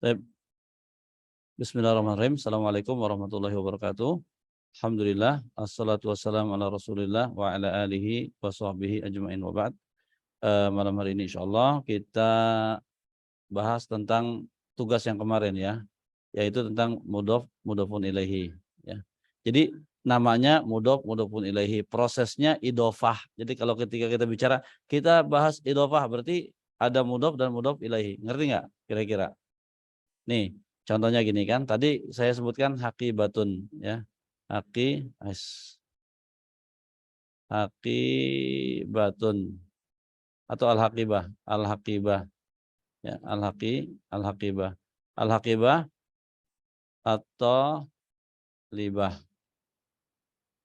Baik. Bismillahirrahmanirrahim. Assalamualaikum warahmatullahi wabarakatuh. Alhamdulillah, assalatu wassalamu ala rasulillah wa ala alihi wa sahbihi ajma'in wa ba'd. Malam hari ini insyaallah kita bahas tentang tugas yang kemarin ya, yaitu tentang mudhof mudhofun ilaihi ya. Jadi namanya mudhof mudhofun ilaihi, prosesnya idhofah. Jadi kalau ketika kita bicara, kita bahas idhofah berarti ada mudhof dan mudhof ilaihi. Ngerti nggak kira-kira? Nih, contohnya gini kan, tadi saya sebutkan haqibatun ya. Haqibatun atau al-haqibah ya, al-haqibah. Al-haqibah atau libah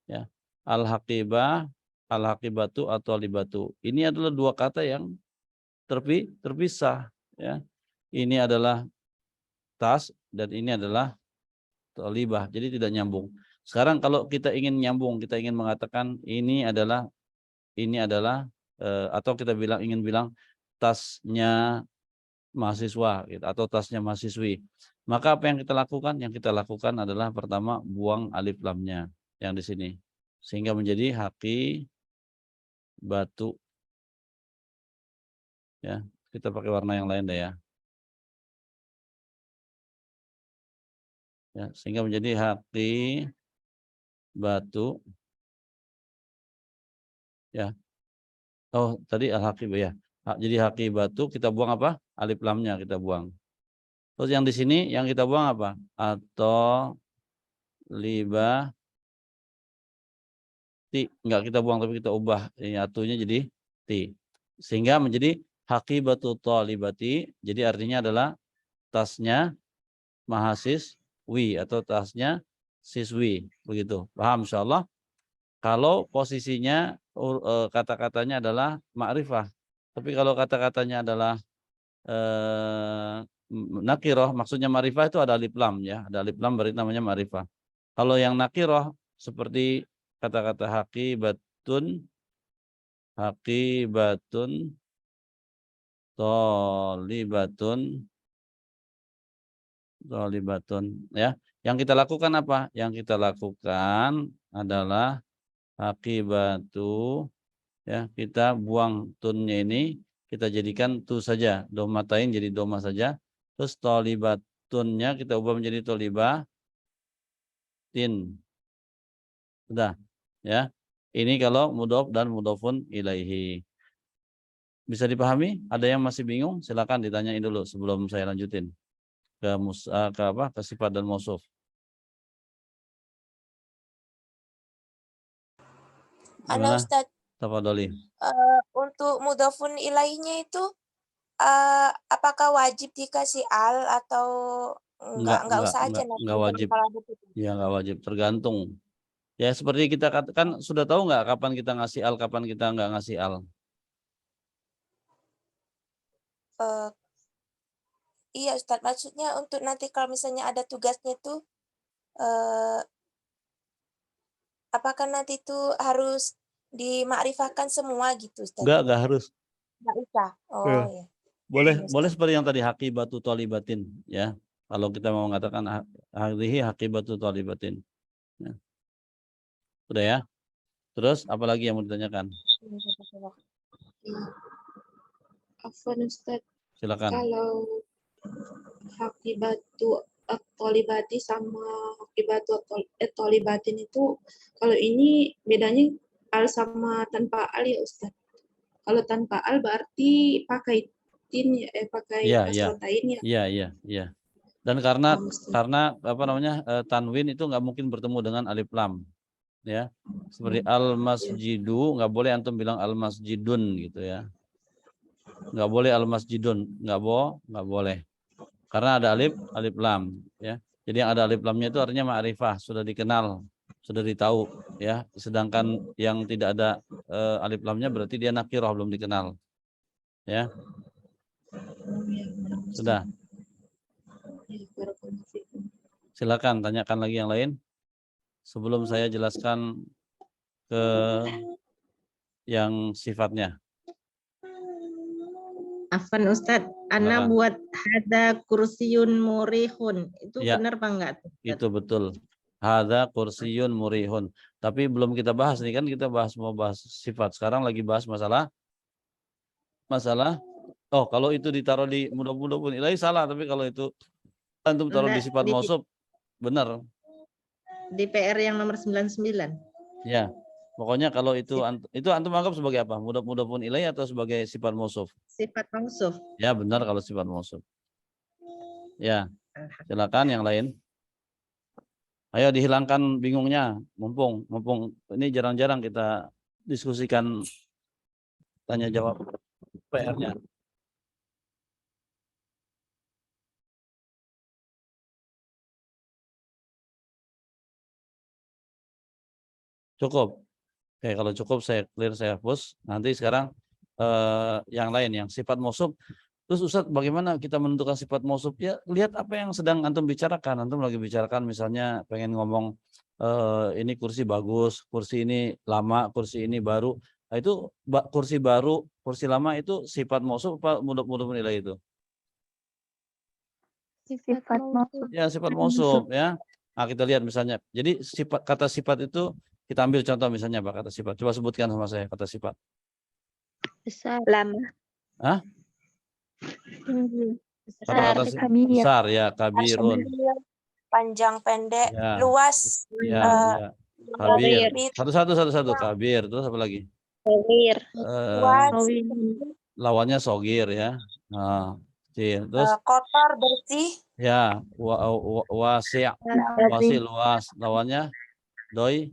ya. Al-haqibah, al-haqibatu atau libatu. Ini adalah dua kata yang terpisah ya. Ini adalah tas dan ini adalah libah. Jadi tidak nyambung. Sekarang kalau kita ingin nyambung, kita ingin mengatakan ini adalah atau kita ingin bilang tasnya mahasiswa gitu, atau tasnya mahasiswi. Maka apa yang kita lakukan? Yang kita lakukan adalah pertama buang alif lamnya yang di sini sehingga menjadi haki batu ya. Kita pakai warna yang lain deh ya. Ya, sehingga menjadi haki batu ya. Oh, tadi al-haqibah ya. Jadi haqibatu kita buang apa? Alif lamnya kita buang. Terus yang di sini yang kita buang apa? Atau libah ti. Enggak kita buang tapi kita ubah ini atunya jadi ti. Sehingga menjadi haqibatu talibati. Jadi artinya adalah tasnya mahasiswi atau tasnya siswi. Begitu. Paham insyaallah? Kalau posisinya kata-katanya adalah ma'rifah. Tapi kalau kata-katanya adalah nakirah, maksudnya ma'rifah itu ada alif lam ya. Ada alif lam berarti namanya ma'rifah. Kalau yang nakirah seperti kata-kata haqibatun, tolibatun ya. Yang kita lakukan apa? Yang kita lakukan adalah haqibatu ya, kita buang tunnya ini, kita jadikan tu saja, domatain jadi doma saja. Terus tolibatunnya kita ubah menjadi tolibatin. Sudah ya. Ini kalau mudhof dan mudhofun ilaihi. Bisa dipahami? Ada yang masih bingung? Silakan ditanyain dulu sebelum saya lanjutin ke sifat dan mausuf. Halo Gimana? Ustadz, Tafadholi. untuk mudhafun ilaihnya itu apakah wajib dikasih al atau enggak usah aja nanti Enggak wajib. kalau ada itu? Ya enggak wajib, tergantung. Ya seperti kita katakan, sudah tahu nggak kapan kita ngasih al, kapan kita nggak ngasih al? Eh, iya Ustadz, maksudnya untuk nanti kalau misalnya ada tugasnya tuh eh, apakah nanti itu harus dimakrifahkan semua gitu Ustadz? Enggak harus. Enggak usah. Oh Ya. ya. Boleh Iya, boleh Ustadz. seperti yang tadi haqibatu talibatin ya. Kalau kita mau mengatakan hadhihi haqibatu talibatin. Ya. Udah ya. Terus apa lagi yang mau ditanyakan? Afwan Ustaz, Silakan. kalau hakibatu at-tolibati sama hakibatu at-tolibatin itu, kalau ini bedanya al sama tanpa al ya Ustaz. Kalau tanpa al berarti pakai tin ya, pakai Iya, iya. kasrotain ya. Iya. Dan karena apa namanya? Tanwin itu nggak mungkin bertemu dengan alif lam. Ya. Seperti al-masjidu, nggak boleh antum bilang al-masjidun gitu ya. Nggak boleh al-masjidun, nggak boleh. Karena ada alif lam ya. Jadi yang ada alif lamnya itu artinya ma'rifah, sudah dikenal, sudah ditahu ya. Sedangkan yang tidak ada alif lamnya berarti dia nakirah, belum dikenal. Ya. Sudah. Silakan tanyakan lagi yang lain sebelum saya jelaskan ke yang sifatnya. Afan Ustadz, Ana Silakan. buat ada kursiun murihun. Itu Ya. benar apa enggak? Itu betul. Hadza kursiyun murihun. Tapi belum kita bahas nih, kan kita mau bahas sifat. Sekarang lagi bahas masalah oh, kalau itu ditaruh di mudhaf ilaih salah, tapi kalau itu antum taruh di Enggak, sifat mausuf benar. di PR yang nomor 99. Ya. Pokoknya kalau itu antum anggap sebagai apa? Mudhaf ilaih atau sebagai sifat mausuf? Sifat mausuf. Ya, benar kalau sifat mausuf. Ya. Silakan yang lain. Ayo dihilangkan bingungnya, mumpung ini jarang-jarang kita diskusikan tanya jawab PR-nya. Cukup. Oke, kalau cukup saya clear, saya hapus. Nanti sekarang yang lain, yang sifat mausuf. Terus Ustadz, bagaimana kita menentukan sifat mausuf? Ya, lihat apa yang sedang antum bicarakan. Antum lagi bicarakan misalnya pengen ngomong ini kursi bagus, kursi ini lama, kursi ini baru. Nah, itu kursi baru, kursi lama itu sifat mausuf apa mudhaf ilaih itu? Sifat mausuf. Ya, sifat mausuf ya. Nah, kita lihat misalnya. Jadi kata sifat itu kita ambil contoh misalnya apa kata sifat. Coba sebutkan sama saya kata sifat. Besar. Lama. Hah? Tinggi. Kata besar ya, kabirun. Panjang pendek, Ya. luas. Ya. Kabir. Satu. Kabir. Terus apa lagi? Sogir. Lawannya sogir ya. Nah, terus Kotor, bersih. ya, wasi' luas. Lawannya doyik.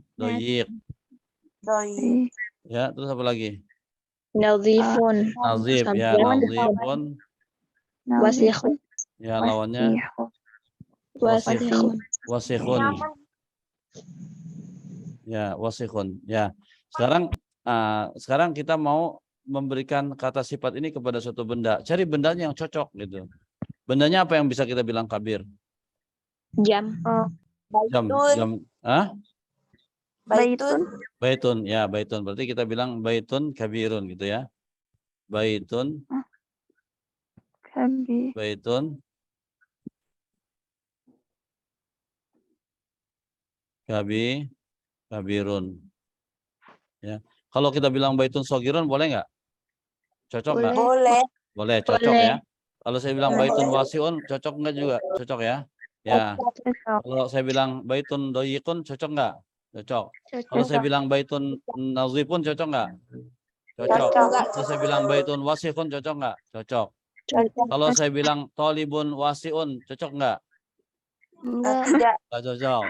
Ya, terus apa lagi? Nazifun. Nazif ya, nazifun. Wasihun. Ya, lawannya wasihun. Ya, wasihun. Ya. Sekarang kita mau memberikan kata sifat ini kepada suatu benda. Cari bendanya yang cocok gitu. Bendanya apa yang bisa kita bilang kabir? Jam. Baitun. Baitun. Ya, baitun. Berarti kita bilang baitun kabirun gitu ya. Baitun. Baitun. Kabirun. Ya. Kalau kita bilang baitun sogirun boleh nggak? Cocok nggak? Boleh, cocok ya. Kalau saya bilang baitun wasiun, cocok nggak juga? Cocok ya. Ya. Kalau saya bilang baitun doyikun, cocok nggak? Cocok. Kalau saya bilang baitun nazifun, cocok nggak? Cocok. Kalau saya bilang baitun wasihun, cocok nggak? Cocok. Kalau saya bilang tolibun wasiun, cocok nggak? Tidak. Nggak cocok.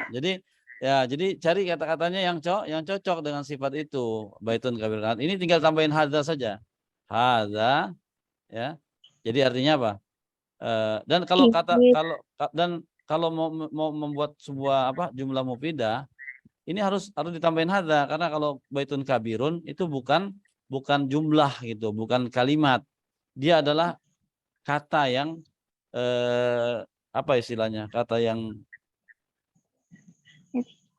Jadi cari kata-katanya yang cocok dengan sifat itu. Baitun kabir. Ini tinggal tambahin hadza saja. Hadza ya. Jadi artinya apa? Dan kalau mau membuat sebuah jumlah mufidah, ini harus ditambahin hadza, karena kalau baitun kabirun itu bukan jumlah gitu, bukan kalimat. Dia adalah kata yang apa istilahnya? Kata yang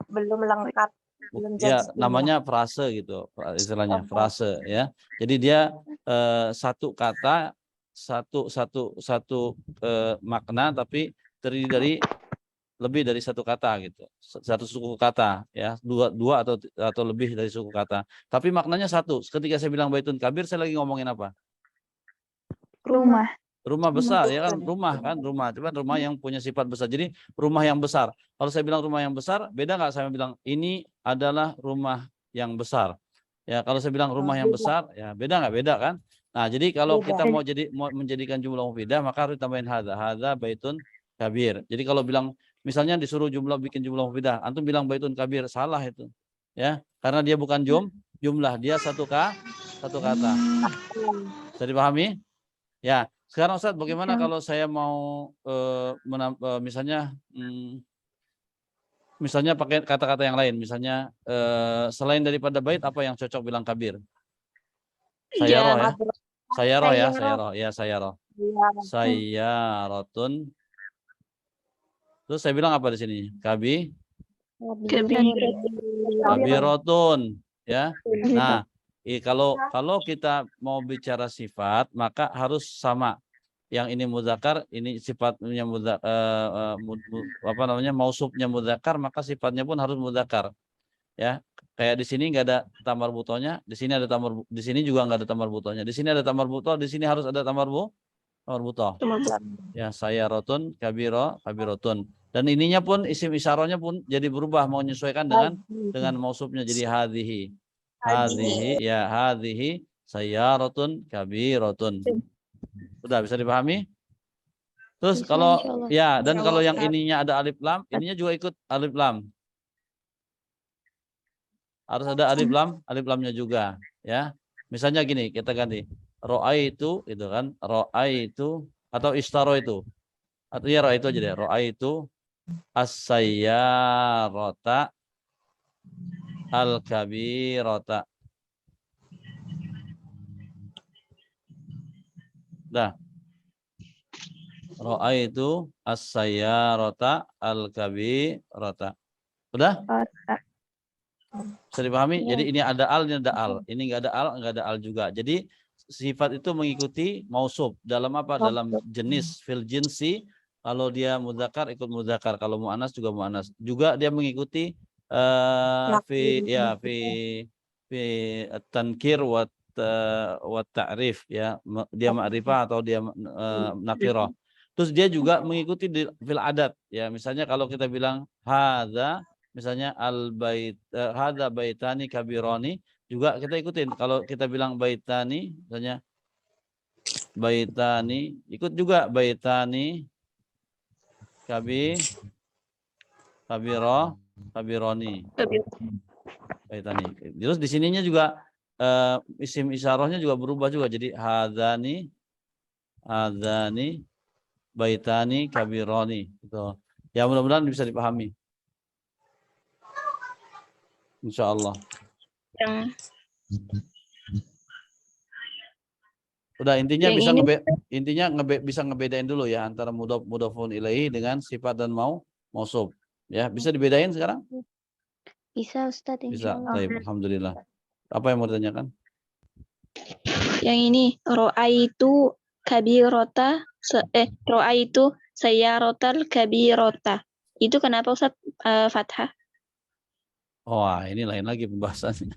belum lengkap, belum ya, jadi namanya frase gitu istilahnya, frase ya. Jadi dia satu kata, satu makna, tapi terdiri dari lebih dari satu kata gitu, satu suku kata ya, dua atau lebih dari suku kata, tapi maknanya satu. Ketika saya bilang baitun kabir, saya lagi ngomongin apa? Rumah besar ya kan, rumah. Cuman rumah yang punya sifat besar. Jadi rumah yang besar. Kalau saya bilang rumah yang besar, beda nggak saya bilang ini adalah rumah yang besar. Ya, kalau saya bilang rumah yang besar, ya beda nggak? Beda kan? Nah, jadi kalau kita mau menjadikan jumlah mufidah, maka harus tambahin hadza baitun kabir. Jadi kalau bilang misalnya disuruh bikin jumlah mufidah, antum bilang baitun kabir, salah itu. Ya, karena dia bukan jumlah, dia satu kata. Bisa dipahami? Ya. Sekarang Ustadz, bagaimana kalau saya mau misalnya pakai kata-kata yang lain, misalnya selain daripada bait, apa yang cocok bilang kabir? Sayaroh ya. Sayarotun. Terus saya bilang apa di sini? Kabirotun ya. Nah, Kalau kita mau bicara sifat, maka harus sama. Yang ini mudzakar, ini sifatnya mausufnya mudzakar, maka sifatnya pun harus mudzakar. Ya, kayak di sini nggak ada tamar butonya, di sini ada di sini juga nggak ada tamar butonya, di sini ada tamar buto, di sini harus ada tamar buto. Ya, saya rotun, kabirotun. Dan ininya pun isim isyarohnya pun jadi berubah, mau menyesuaikan dengan mausufnya, jadi hadhihi. Hadhihi sayyarotun kabirotun. Sudah bisa dipahami? Terus Bisa, kalau insyaallah. dan kalau yang ininya ada alif lam, ininya juga ikut alif lam. Harus ada alif lamnya juga, ya. Misalnya gini, kita ganti ro'aitu itu kan, ro'aitu atau istaro itu. Atau ya ro'aitu aja deh, ro'aitu as-sayyarata al-kabirata. Dah. Ro'aitu as-sayyarata al-kabirata. Udah? Bisa dipahami? Iya. Jadi ini ada al, ini ada al. Ini enggak ada al juga. Jadi sifat itu mengikuti mausuf. Dalam apa? Dalam jenis, fil jinsi. Kalau dia mudzakar ikut mudzakar, kalau muannas juga muannas. Juga dia mengikuti fi tankir wa ta'rif, ya. Dia ma'rifah atau dia nakirah. Terus dia juga mengikuti fil adat, ya. Misalnya kalau kita bilang hadza, misalnya hadza baitani kabirani, juga kita ikutin. Kalau kita bilang baitani, misalnya baitani, ikut juga baitani kabironi. Baitani. Terus di sininya juga isim isyarahnya juga berubah juga, jadi hadzani baitani kabironi gitu. Ya, mudah-mudahan bisa dipahami. Insyaallah. Udah, intinya bisa ngebedain dulu ya antara mudhofun ilaihi dengan sifat dan mausuf. Ya, bisa dibedain sekarang? Bisa Ustadz, Bisa. insyaallah. Baik, alhamdulillah. Apa yang mau ditanyakan? Yang ini ro'aitu kabirota ro'aitu sayyarotal kabirota. Itu kenapa Ustadz fathah? Wah, ini lain lagi pembahasannya.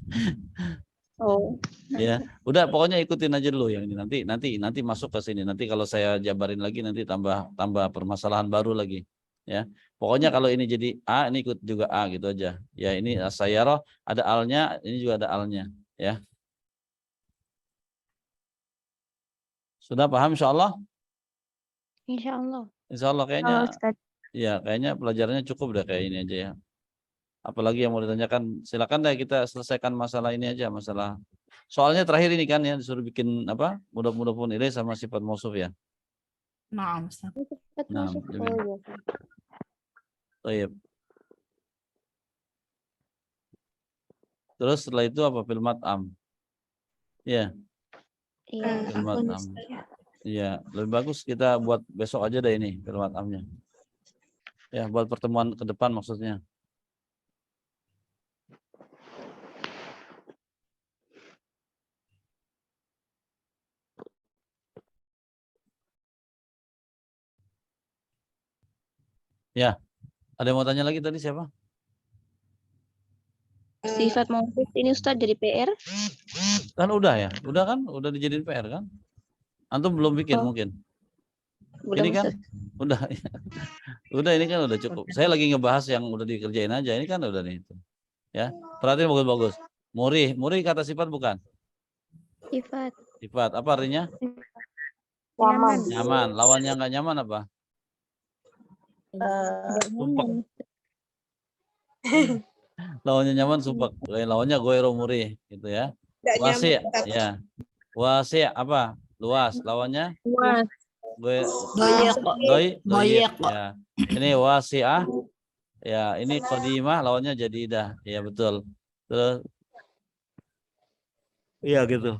Oh. Ya, udah pokoknya ikutin aja dulu yang ini, nanti masuk ke sini. Nanti kalau saya jabarin lagi nanti tambah permasalahan baru lagi. Ya. Pokoknya kalau ini jadi A, ini ikut juga A gitu aja. Ya, ini sayyarah ada alnya, ini juga ada alnya, ya. Sudah paham insyaallah? Insyaallah. Insyaallah kayaknya pelajarannya cukup deh kayak ini aja ya. Apalagi yang mau ditanyakan, silakan deh kita selesaikan masalah ini aja, masalah. Soalnya terakhir ini kan ya disuruh bikin apa? Mudah-mudahan ilai sama sifat mausuf ya. Nah, Ustaz. Nah, baik. Terus setelah itu apa? Fil mat'am. Ya. Iya. Fil mat'am. Iya, lebih bagus kita buat besok aja deh ini fil mat'amnya. Ya, buat pertemuan ke depan maksudnya. Ya, ada yang mau tanya lagi tadi siapa? Sifat mausuf ini Ustadz jadi PR? Kan udah ya, udah dijadiin PR kan? Antum belum bikin mungkin? Belum, ini kan Ustadz. udah ini kan udah cukup. Saya lagi ngebahas yang udah dikerjain aja, ini kan udah nih itu. Ya, perhatiin bagus-bagus. Murih kata sifat bukan? Sifat, apa artinya? Nyaman. Lawannya nggak nyaman apa? Sumpah. Lawannya nyaman sumpah. Lawannya goiro murih gitu ya. Wasi ya. Wasi apa? Luas. Lawannya? Luas. Doyik ya. Ini wasi'ah. Ya, ini qadimah lawannya jadidah. Ya, betul. Terus iya gitu.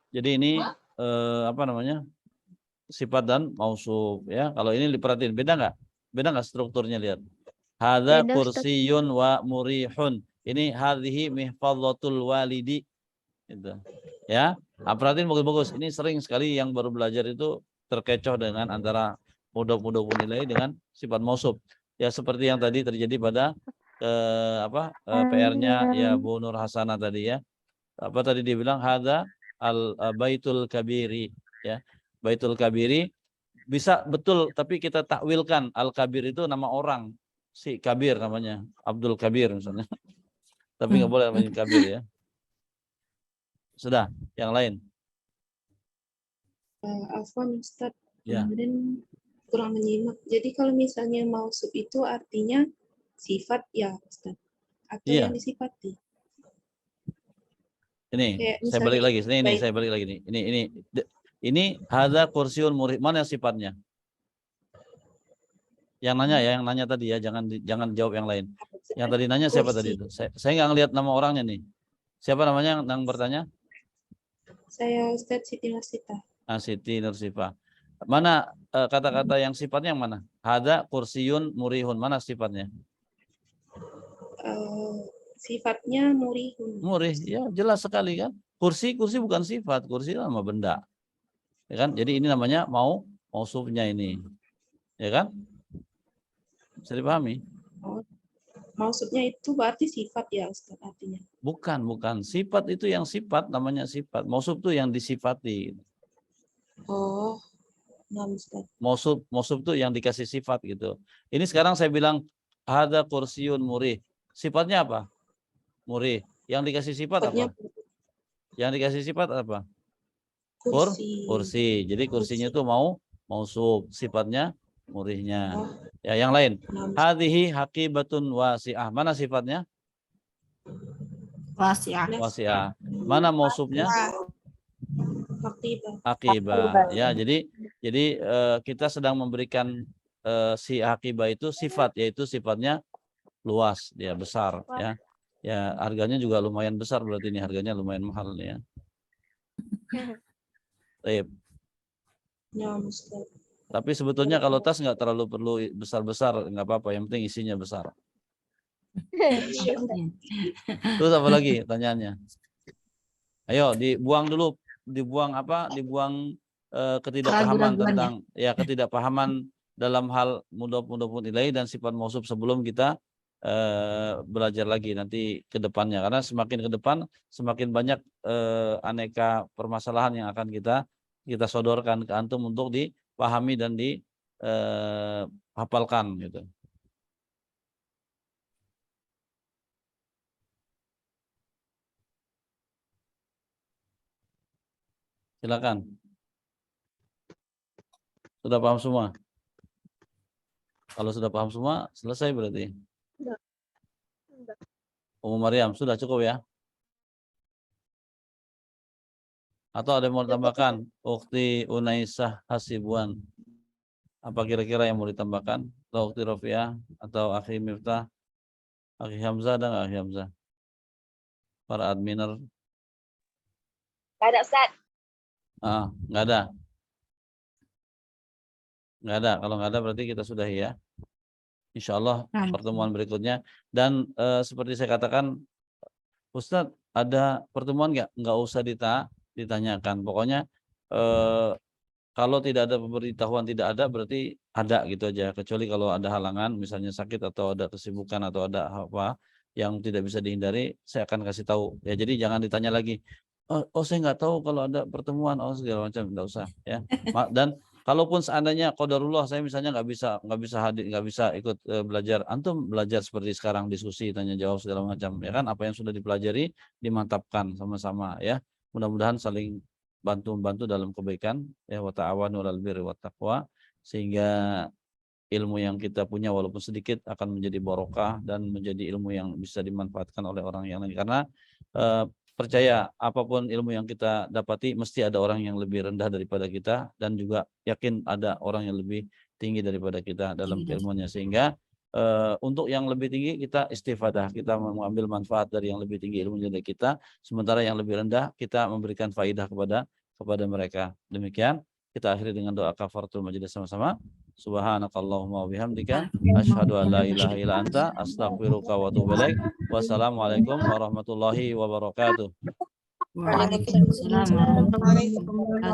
Jadi ini apa namanya? Sifat dan mausuf ya. Kalau ini diperhatiin beda nggak strukturnya, lihat. Hadza kursiyun wa murihun. Ini hadhihi mihfadzatul walidi. Gitu. Ya, perhatiin bagus-bagus. Ini sering sekali yang baru belajar itu terkecoh dengan antara mudhof ilaih dengan sifat mausuf. Ya seperti yang tadi terjadi pada PR-nya ya Bu Nur Hasanah tadi ya. Apa tadi dia bilang hadza al baitul kabiri ya. Baitul kabiri bisa betul tapi kita takwilkan al kabir itu nama orang. Si Kabir namanya, Abdul Kabir misalnya. Tapi nggak boleh namanya Kabir ya. Sudah, yang lain. Afwan Ustadz, Ya. kemarin kurang menyimak. Jadi kalau misalnya mausuf itu artinya sifat ya Ustadz, atau Iya. yang disifati. Ini, Kayak saya balik misalnya lagi. Saya balik lagi nih. Ini hadza kursiun murid. Mana sifatnya? Yang nanya ya, yang nanya tadi ya, jangan jawab yang lain. Yang tadi nanya siapa tadi itu? Saya nggak ngelihat nama orangnya nih. Siapa namanya yang bertanya? Saya Ustadz Siti Nursita. Siti Nursifah. Mana kata-kata yang sifatnya yang mana? Hadza kursiun murihun. Mana sifatnya? Sifatnya murihun. Murih, ya jelas sekali kan. Kursi bukan sifat, kursi itu nama benda. Ya kan? Jadi ini namanya mausufnya ini. Ya kan? Bisa dipahami? Maksudnya itu berarti sifat ya Ustaz artinya. Bukan. Sifat itu yang sifat namanya sifat. Mausuf itu yang disifati. Oh, nah Ustaz. Mausuf itu yang dikasih sifat gitu. Ini sekarang saya bilang hadza kursiun murih. Sifatnya apa? Murih. Yang dikasih sifat apa? Yang dikasih sifat apa? Kursi. Jadi kursinya itu mausuf, sifatnya murihnya. Ya, yang lain. Hadhihi haqibatun wasi'ah. Mana sifatnya? Wasi'ah. Mana mausufnya? Aqibah. Ya, jadi kita sedang memberikan si aqibah itu sifat, yaitu sifatnya luas, ya besar, ya. Ya, harganya juga lumayan besar, berarti ini harganya lumayan mahal nih ya. Baik. Ya, Ustaz. Tapi sebetulnya kalau tas nggak terlalu perlu besar-besar, nggak apa-apa. Yang penting isinya besar. Terus apa lagi tanyaannya? Ayo dibuang dulu, dibuang ketidakpahaman tentang ketidakpahaman dalam hal mudhof ilaih dan sifat mausuf sebelum kita belajar lagi nanti ke depannya, karena semakin ke depan semakin banyak aneka permasalahan yang akan kita sodorkan ke antum untuk dipahami dan dihafalkan gitu. Silakan. Sudah paham semua? Kalau sudah paham semua, selesai berarti. Umum Maryam, sudah cukup ya? Atau ada yang mau ditambahkan? Ukti Unaisah Hasibuan. Apa kira-kira yang mau ditambahkan? Atau Ukti Rofiah? Atau Akhi Miftah? Akhi Hamzah dan Akhi Hamzah? Para adminer? Nggak ada, Ustaz. Nggak ada. Nggak ada. Kalau nggak ada berarti kita sudahi ya. Insya Allah pertemuan berikutnya. Dan seperti saya katakan, Ustadz ada pertemuan nggak usah ditanyakan. Pokoknya kalau tidak ada pemberitahuan tidak ada berarti ada gitu aja. Kecuali kalau ada halangan, misalnya sakit atau ada kesibukan atau ada apa yang tidak bisa dihindari, saya akan kasih tahu. Ya jadi jangan ditanya lagi. Oh saya nggak tahu kalau ada pertemuan, segala macam, nggak usah ya. Dan kalaupun seandainya qadarullah saya misalnya nggak bisa hadir, nggak bisa ikut belajar, antum belajar seperti sekarang, diskusi, tanya jawab segala macam, ya kan? Apa yang sudah dipelajari dimantapkan sama-sama ya. Mudah-mudahan saling bantu dalam kebaikan ya, wa ta'awanu 'alal birri wat taqwa, sehingga ilmu yang kita punya walaupun sedikit akan menjadi barokah dan menjadi ilmu yang bisa dimanfaatkan oleh orang yang lain. Karena percaya apapun ilmu yang kita dapati mesti ada orang yang lebih rendah daripada kita, dan juga yakin ada orang yang lebih tinggi daripada kita dalam ilmunya, sehingga untuk yang lebih tinggi kita istifadah, kita mengambil manfaat dari yang lebih tinggi ilmunya dari kita, sementara yang lebih rendah kita memberikan faidah kepada mereka. Demikian kita akhiri dengan doa kafaratul majelis sama-sama. Subhanakallahumma wa bihamdika asyhadu an la ilaha illa anta astaghfiruka wa atubu ilaik. Wassalamualaikum warahmatullahi wabarakatuh. Waalaikumsalam warahmatullahi wabarakatuh.